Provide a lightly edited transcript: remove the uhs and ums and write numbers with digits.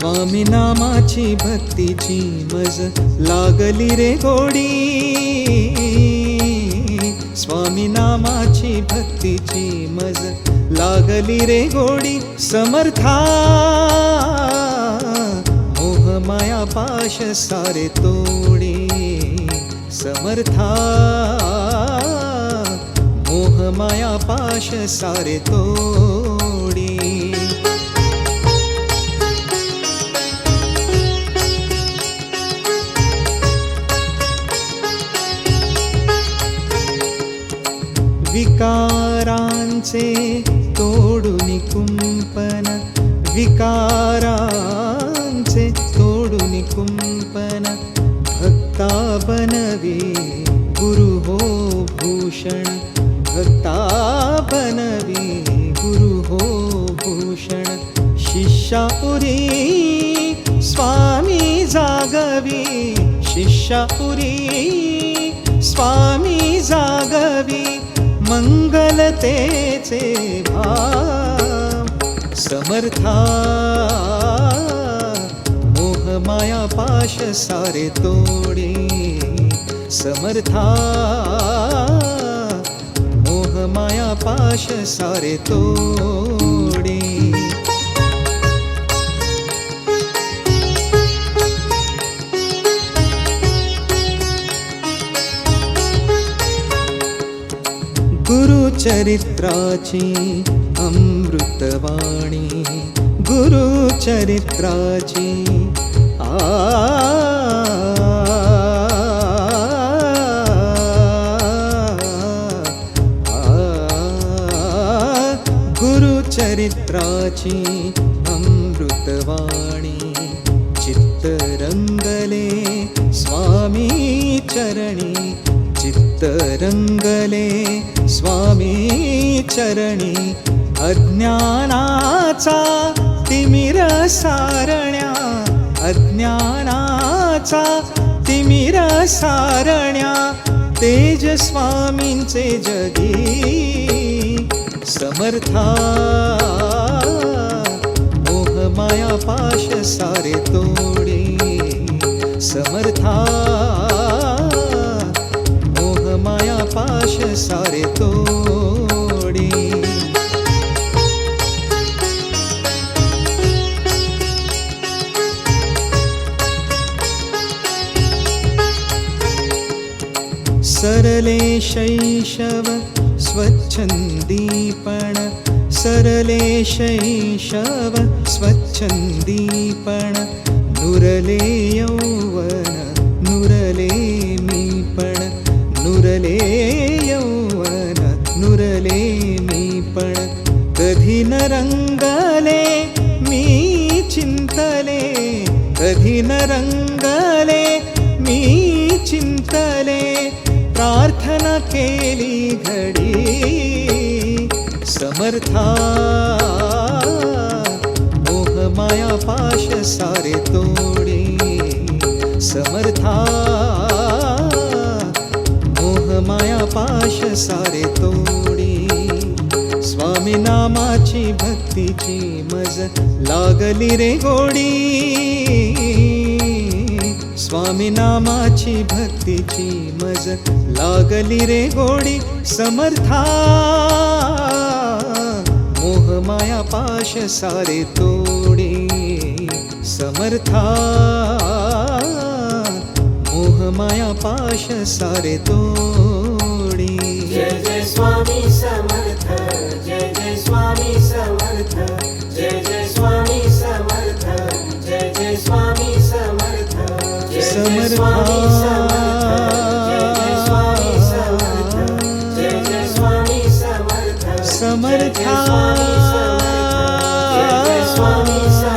स्वामी नामाची भक्तीची मज लागली रे गोडी, स्वामी नामाची भक्तीची मज लागली रे गोडी। समर्था मोह माया पाश सारे तोडी, समर्था मोह माया पाश सारे तोडी। विकारांचे तोडून कुंपण, विकारांचे तोडून कुंपण, भक्ता बनवी गुरु हो भूषण, भक्ता बनवी गुरु हो भूषण। शिष्यापुरी स्वामी जागवी, शिष्यापुरी स्वामी जागवी, मंगलतेचे भाव। समर्था मोह माया पाश सारे तोडे, समर्था मोह माया पाश सारे तोडे। गुरुचरित्राची अमृतवाणी, गुरुचरित्राची गुरुचरित्राची अमृतवाणी। चित्तरंगले स्वामी चरणी, चित्तरंगले स्वामी चरणी। अज्ञानाचा तिमिर सारण्या, अज्ञानाचा तिमिर सारण्या, तेज स्वामींचे जगी। समर्था मोह माया पाश सारे तोडे, समर्था मोह माया पाश सारे तोडे। सरले शैशव स्वच्छंदीपण, सरले शैशव स्वच्छंदीपण। नुरले यौवन नुरले मीपण, नुरले यौवन नुरले मीपण। कधी न रंगले मी चिंतले, कधी न रंगले मी चिंतले। प्रार्थना केली घडी, समर्था मोह माया पाश सारे तोडे, समर्था मोह माया पाश सारे तोडे। स्वामी नामाची भक्तीची मज लागली रे गोडी, स्वामी नामाची भक्तीची मज लागली रे गोडी। समर्था मोह माया पाश सारे तोडे, समर्था मोह माया पाश सारे तोडे। जय जय स्वामी समर्थ, जय जय स्वामी समर्थ, जय जय स्वामी समर्थ, जय जय स्वामी समर्थ, जय जय स्वामी समर्थ, जय जय स्वामी समर्थ, जय जय स्वामी समर्थ, समर्था जय जय स्वामी समर्थ, जय जय स्वामी समर्थ।